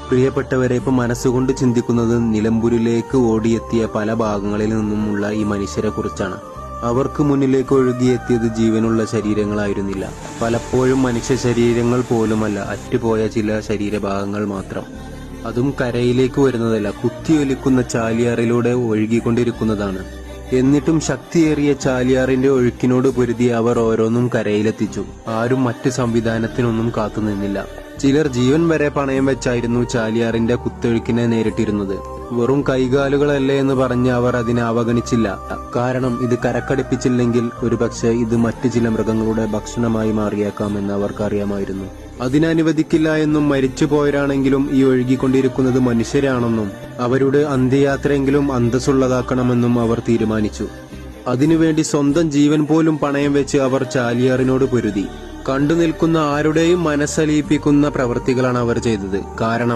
പ്രിയപ്പെട്ടവരെ, ഇപ്പൊ മനസ്സുകൊണ്ട് ചിന്തിക്കുന്നത് നിലമ്പൂരിലേക്ക് ഓടിയെത്തിയ പല ഭാഗങ്ങളിൽ നിന്നുമുള്ള ഈ മനുഷ്യരെ കുറിച്ചാണ്. അവർക്ക് മുന്നിലേക്ക് ഒഴുകിയെത്തിയത് ജീവനുള്ള ശരീരങ്ങളായിരുന്നില്ല. പലപ്പോഴും മനുഷ്യ ശരീരങ്ങൾ പോലുമല്ല, അറ്റുപോയ ചില ശരീരഭാഗങ്ങൾ മാത്രം. അതും കരയിലേക്ക് വരുന്നതല്ല, കുത്തിയൊലിക്കുന്ന ചാലിയാറിലൂടെ ഒഴുകിക്കൊണ്ടിരിക്കുന്നതാണ്. എന്നിട്ടും ശക്തിയേറിയ ചാലിയാറിന്റെ ഒഴുക്കിനോട് പൊരുതി അവർ ഓരോന്നും കരയിലെത്തിച്ചു. ആരും മറ്റു സംവിധാനത്തിനൊന്നും കാത്തുനിന്നില്ല. ചിലർ ജീവൻ വരെ പണയം വെച്ചായിരുന്നു ചാലിയാറിന്റെ കുത്തൊഴുക്കിനെ നേരിട്ടിരുന്നത്. വെറും കൈകാലുകളല്ലേ എന്ന് പറഞ്ഞ് അവർ അതിനെ അവഗണിച്ചില്ല. കാരണം ഇത് കരക്കടുപ്പിച്ചില്ലെങ്കിൽ ഒരുപക്ഷെ ഇത് മറ്റു ചില മൃഗങ്ങളുടെ ഭക്ഷണമായി മാറിയേക്കാമെന്ന് അവർക്കറിയാമായിരുന്നു. അതിനനുവദിക്കില്ല എന്നും മരിച്ചുപോയവരാണെങ്കിലും ഈ ഒഴുകിക്കൊണ്ടിരിക്കുന്നത് മനുഷ്യരാണെന്നും അവരുടെ അന്ത്യയാത്രയെങ്കിലും അന്തസ്സുള്ളതാക്കണമെന്നും അവർ തീരുമാനിച്ചു. അതിനുവേണ്ടി സ്വന്തം ജീവൻ പോലും പണയം വെച്ച് അവർ ചാലിയാറിനോട് പൊരുതി. കണ്ടു നിൽക്കുന്ന ആരുടെയും മനസ്സലിയിപ്പിക്കുന്ന പ്രവൃത്തികളാണ് അവർ ചെയ്തത്. കാരണം